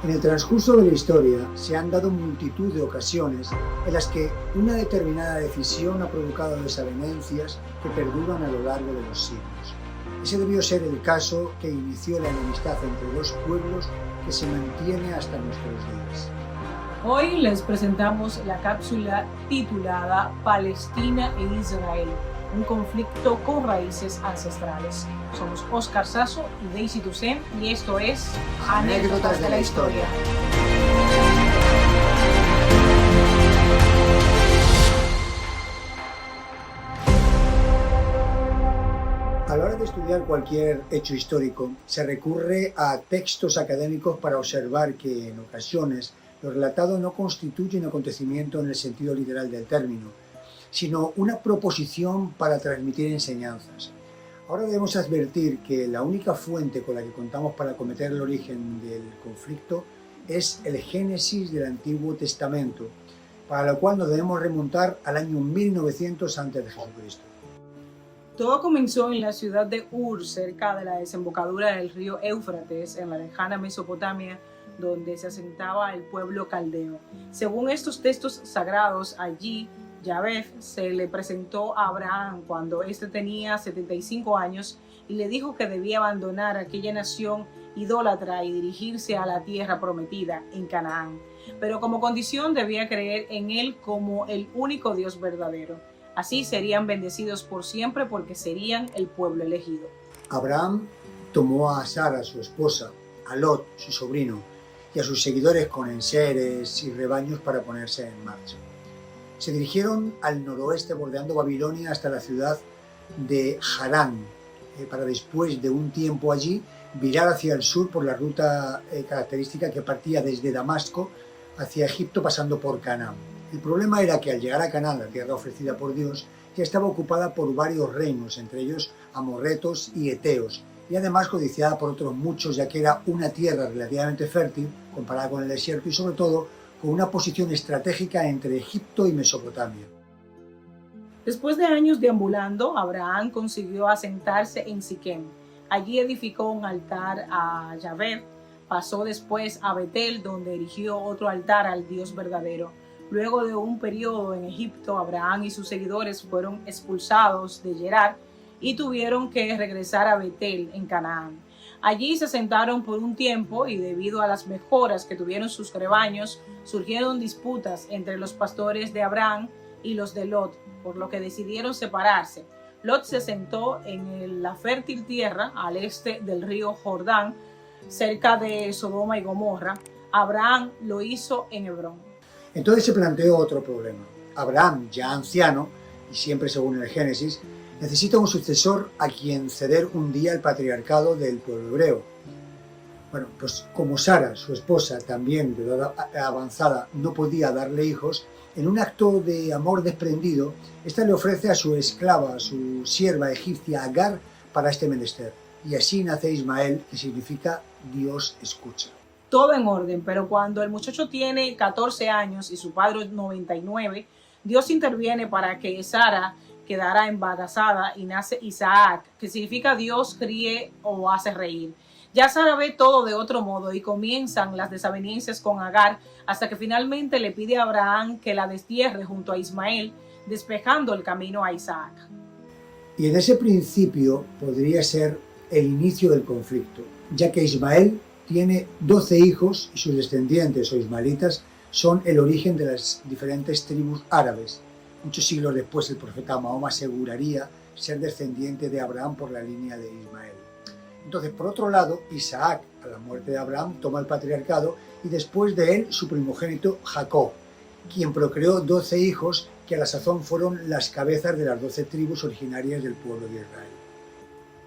En el transcurso de la historia se han dado multitud de ocasiones en las que una determinada decisión ha provocado desavenencias que perduran a lo largo de los siglos. Ese debió ser el caso que inició la enemistad entre dos pueblos que se mantiene hasta nuestros días. Hoy les presentamos la cápsula titulada Palestina e Israel, un conflicto con raíces ancestrales. Somos Oscar Sasso y Daisy Toussaint y esto es Anécdotas de la Historia. A la hora de estudiar cualquier hecho histórico, se recurre a textos académicos para observar que, en ocasiones, lo relatado no constituye un acontecimiento en el sentido literal del término, sino una proposición para transmitir enseñanzas. Ahora debemos advertir que la única fuente con la que contamos para conocer el origen del conflicto es el Génesis del Antiguo Testamento, para lo cual nos debemos remontar al año 1900 a.C. Todo comenzó en la ciudad de Ur, cerca de la desembocadura del río Éufrates, en la lejana Mesopotamia, donde se asentaba el pueblo caldeo. Según estos textos sagrados, allí Yahvé se le presentó a Abraham cuando éste tenía 75 años y le dijo que debía abandonar aquella nación idólatra y dirigirse a la tierra prometida en Canaán. Pero como condición debía creer en él como el único Dios verdadero. Así serían bendecidos por siempre porque serían el pueblo elegido. Abraham tomó a Sara, su esposa, a Lot, su sobrino, y a sus seguidores con enseres y rebaños para ponerse en marcha. Se dirigieron al noroeste bordeando Babilonia hasta la ciudad de Harán, para después de un tiempo allí virar hacia el sur por la ruta característica que partía desde Damasco hacia Egipto pasando por Canaán. El problema era que al llegar a Canaán, la tierra ofrecida por Dios, ya estaba ocupada por varios reinos, entre ellos amorretos y eteos, y además codiciada por otros muchos, ya que era una tierra relativamente fértil comparada con el desierto y sobre todo con una posición estratégica entre Egipto y Mesopotamia. Después de años deambulando, Abraham consiguió asentarse en Siquem. Allí edificó un altar a Yahvé. Pasó después a Betel, donde erigió otro altar al Dios verdadero. Luego de un periodo en Egipto, Abraham y sus seguidores fueron expulsados de Gerar y tuvieron que regresar a Betel, en Canaán. Allí se asentaron por un tiempo y debido a las mejoras que tuvieron sus rebaños, surgieron disputas entre los pastores de Abraham y los de Lot, por lo que decidieron separarse. Lot se asentó en la fértil tierra al este del río Jordán, cerca de Sodoma y Gomorra. Abraham lo hizo en Hebrón. Entonces se planteó otro problema. Abraham, ya anciano, y siempre según el Génesis, necesita un sucesor a quien ceder un día el patriarcado del pueblo hebreo. Bueno, pues como Sara, su esposa, también de edad avanzada, no podía darle hijos, en un acto de amor desprendido, ésta le ofrece a su esclava, a su sierva egipcia Agar, para este menester. Y así nace Ismael, que significa Dios escucha. Todo en orden, pero cuando el muchacho tiene 14 años y su padre 99, Dios interviene para que Sara quedara embarazada y nace Isaac, que significa Dios ríe o hace reír. Ya Sara ve todo de otro modo y comienzan las desavenencias con Agar hasta que finalmente le pide a Abraham que la destierre junto a Ismael, despejando el camino a Isaac. Y en ese principio podría ser el inicio del conflicto, ya que Ismael tiene 12 hijos y sus descendientes o ismaelitas son el origen de las diferentes tribus árabes. Muchos siglos después el profeta Mahoma aseguraría ser descendiente de Abraham por la línea de Ismael. Entonces, por otro lado, Isaac, a la muerte de Abraham, toma el patriarcado y después de él su primogénito Jacob, quien procreó 12 hijos que a la sazón fueron las cabezas de las 12 tribus originarias del pueblo de Israel.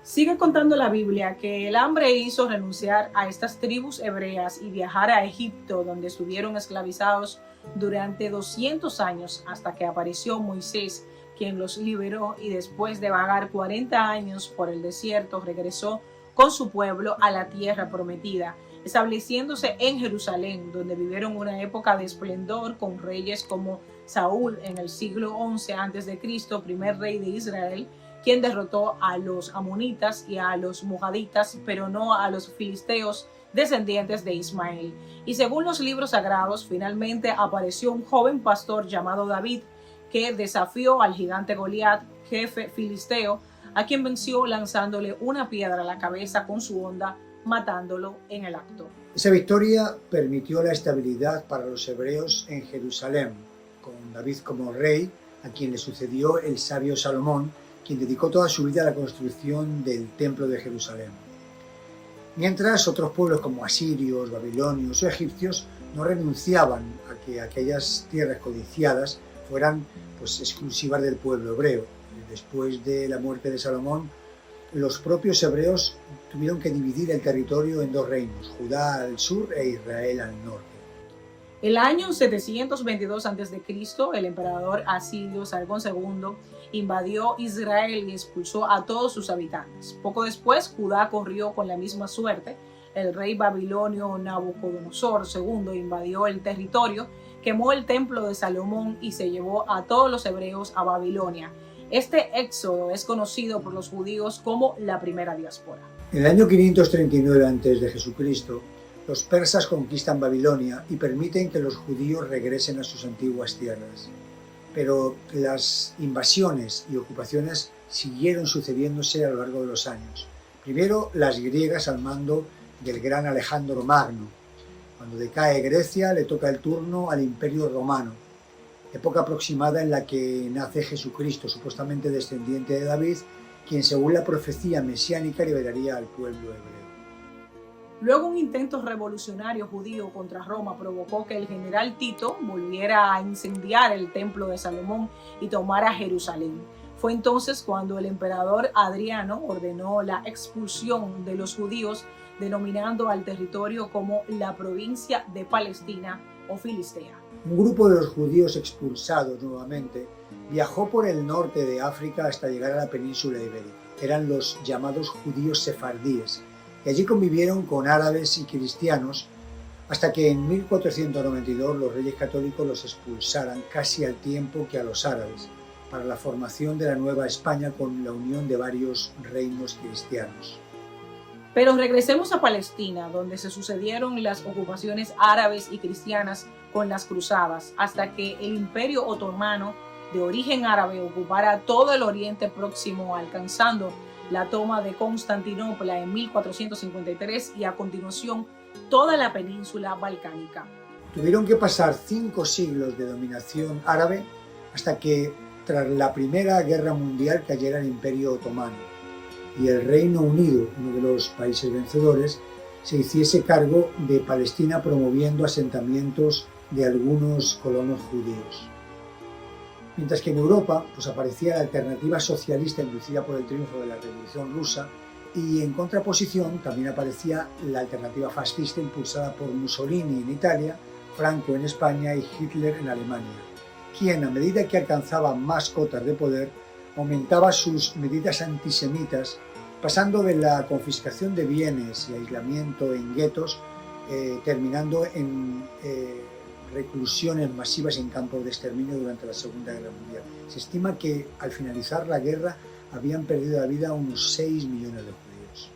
Sigue contando la Biblia que el hambre hizo renunciar a estas tribus hebreas y viajar a Egipto, donde estuvieron esclavizados durante 200 años hasta que apareció Moisés, quien los liberó y después de vagar 40 años por el desierto regresó con su pueblo a la tierra prometida, estableciéndose en Jerusalén, donde vivieron una época de esplendor con reyes como Saúl en el siglo XI a.C., primer rey de Israel, quien derrotó a los amonitas y a los mojaditas, pero no a los filisteos descendientes de Ismael. Y según los libros sagrados, finalmente apareció un joven pastor llamado David que desafió al gigante Goliat, jefe filisteo, a quien venció lanzándole una piedra a la cabeza con su honda, matándolo en el acto. Esa victoria permitió la estabilidad para los hebreos en Jerusalén, con David como rey, a quien le sucedió el sabio Salomón, quien dedicó toda su vida a la construcción del templo de Jerusalén. Mientras otros pueblos como asirios, babilonios o egipcios no renunciaban a que aquellas tierras codiciadas fueran exclusivas del pueblo hebreo. Después de la muerte de Salomón, los propios hebreos tuvieron que dividir el territorio en dos reinos, Judá al sur e Israel al norte. El año 722 a.C., el emperador asirio Sargón II invadió Israel y expulsó a todos sus habitantes. Poco después, Judá corrió con la misma suerte. El rey babilonio Nabucodonosor II invadió el territorio, quemó el templo de Salomón y se llevó a todos los hebreos a Babilonia. Este éxodo es conocido por los judíos como la primera diáspora. En el año 539 a.C., los persas conquistan Babilonia y permiten que los judíos regresen a sus antiguas tierras. Pero las invasiones y ocupaciones siguieron sucediéndose a lo largo de los años. Primero las griegas al mando del gran Alejandro Magno. Cuando decae Grecia, le toca el turno al Imperio Romano, época aproximada en la que nace Jesucristo, supuestamente descendiente de David, quien según la profecía mesiánica liberaría al pueblo hebreo. Luego un intento revolucionario judío contra Roma provocó que el general Tito volviera a incendiar el templo de Salomón y tomara Jerusalén. Fue entonces cuando el emperador Adriano ordenó la expulsión de los judíos, denominando al territorio como la provincia de Palestina o Filistea. Un grupo de los judíos expulsados nuevamente viajó por el norte de África hasta llegar a la península ibérica. Eran los llamados judíos sefardíes, y allí convivieron con árabes y cristianos hasta que en 1492 los reyes católicos los expulsaran casi al tiempo que a los árabes, para la formación de la Nueva España con la unión de varios reinos cristianos. Pero regresemos a Palestina, donde se sucedieron las ocupaciones árabes y cristianas con las cruzadas, hasta que el Imperio Otomano, de origen árabe, ocupara todo el Oriente Próximo, alcanzando la toma de Constantinopla en 1453 y a continuación toda la península balcánica. Tuvieron que pasar 5 siglos de dominación árabe hasta que, tras la Primera Guerra Mundial, cayera el Imperio Otomano y el Reino Unido, uno de los países vencedores, se hiciese cargo de Palestina promoviendo asentamientos de algunos colonos judíos. Mientras que en Europa aparecía la alternativa socialista inducida por el triunfo de la Revolución Rusa y en contraposición también aparecía la alternativa fascista impulsada por Mussolini en Italia, Franco en España y Hitler en Alemania, quien a medida que alcanzaba más cotas de poder aumentaba sus medidas antisemitas, pasando de la confiscación de bienes y aislamiento en guetos, terminando en reclusiones masivas en campos de exterminio durante la Segunda Guerra Mundial. Se estima que al finalizar la guerra habían perdido la vida unos 6 millones de judíos.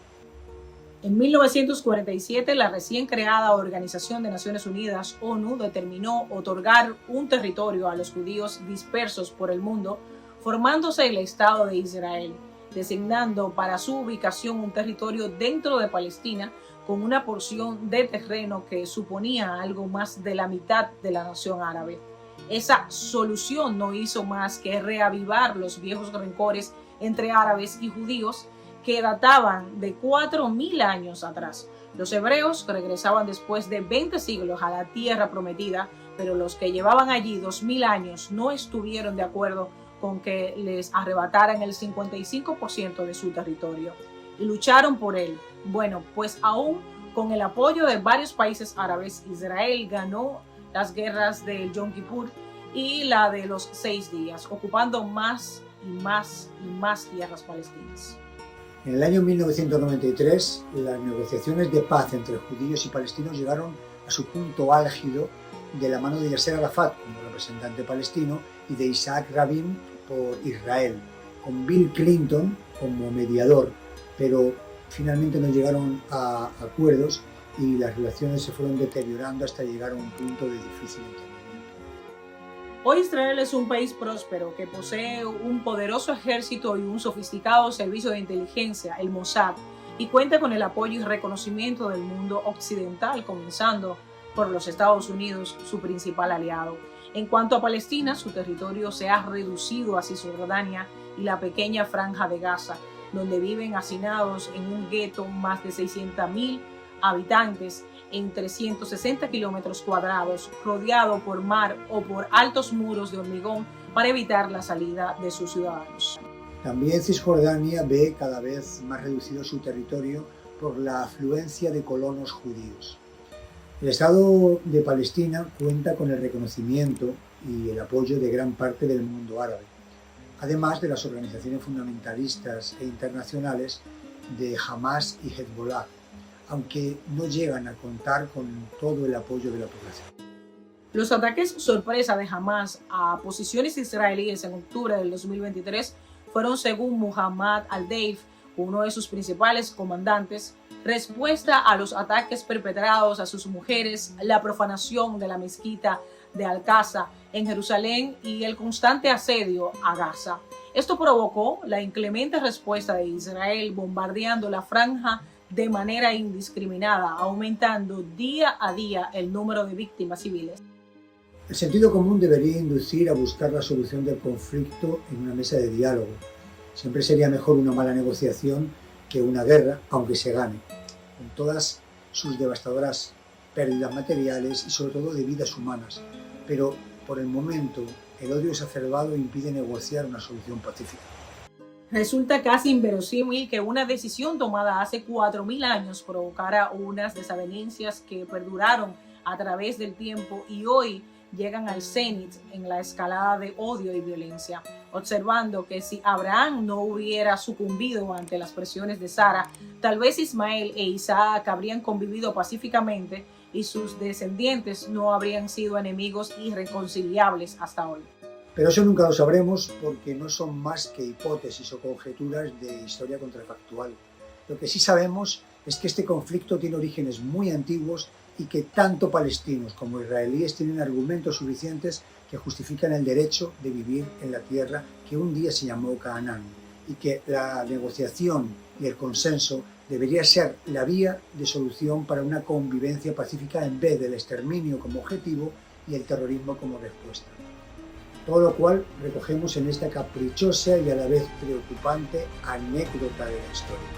En 1947, la recién creada Organización de Naciones Unidas, ONU, determinó otorgar un territorio a los judíos dispersos por el mundo, formándose el Estado de Israel, designando para su ubicación un territorio dentro de Palestina con una porción de terreno que suponía algo más de la mitad de la nación árabe. Esa solución no hizo más que reavivar los viejos rencores entre árabes y judíos que databan de 4.000 años atrás. Los hebreos regresaban después de 20 siglos a la tierra prometida, pero los que llevaban allí 2.000 años no estuvieron de acuerdo con que les arrebataran el 55% de su territorio y lucharon por él. Bueno, pues aún con el apoyo de varios países árabes, Israel ganó las guerras del Yom Kippur y la de los 6 días, ocupando más y más y más tierras palestinas. En el año 1993, las negociaciones de paz entre judíos y palestinos llegaron a su punto álgido de la mano de Yasser Arafat como representante palestino y de Isaac Rabin por Israel, con Bill Clinton como mediador, pero finalmente no llegaron a acuerdos y las relaciones se fueron deteriorando hasta llegar a un punto de difícil entendimiento. Hoy Israel es un país próspero que posee un poderoso ejército y un sofisticado servicio de inteligencia, el Mossad, y cuenta con el apoyo y reconocimiento del mundo occidental, comenzando por los Estados Unidos, su principal aliado. En cuanto a Palestina, su territorio se ha reducido a Cisjordania y la pequeña franja de Gaza, donde viven hacinados en un gueto más de 600,000 habitantes en 360 kilómetros cuadrados, rodeado por mar o por altos muros de hormigón para evitar la salida de sus ciudadanos. También Cisjordania ve cada vez más reducido su territorio por la afluencia de colonos judíos. El Estado de Palestina cuenta con el reconocimiento y el apoyo de gran parte del mundo árabe, además de las organizaciones fundamentalistas e internacionales de Hamas y Hezbollah, aunque no llegan a contar con todo el apoyo de la población. Los ataques sorpresa de Hamas a posiciones israelíes en octubre del 2023 fueron, según Muhammad al-Deif, uno de sus principales comandantes, respuesta a los ataques perpetrados a sus mujeres, la profanación de la mezquita de Al-Aqsa en Jerusalén y el constante asedio a Gaza. Esto provocó la inclemente respuesta de Israel bombardeando la franja de manera indiscriminada, aumentando día a día el número de víctimas civiles. El sentido común debería inducir a buscar la solución del conflicto en una mesa de diálogo. Siempre sería mejor una mala negociación que una guerra, aunque se gane, con todas sus devastadoras pérdidas materiales y sobre todo de vidas humanas. Pero por el momento, el odio exacerbado impide negociar una solución pacífica. Resulta casi inverosímil que una decisión tomada hace 4.000 años provocara unas desavenencias que perduraron a través del tiempo y hoy llegan al cenit en la escalada de odio y violencia, observando que si Abraham no hubiera sucumbido ante las presiones de Sara, tal vez Ismael e Isaac habrían convivido pacíficamente y sus descendientes no habrían sido enemigos irreconciliables hasta hoy. Pero eso nunca lo sabremos porque no son más que hipótesis o conjeturas de historia contrafactual. Lo que sí sabemos es que este conflicto tiene orígenes muy antiguos y que tanto palestinos como israelíes tienen argumentos suficientes que justifican el derecho de vivir en la tierra que un día se llamó Canaán, y que la negociación y el consenso debería ser la vía de solución para una convivencia pacífica en vez del exterminio como objetivo y el terrorismo como respuesta. Todo lo cual recogemos en esta caprichosa y a la vez preocupante anécdota de la historia.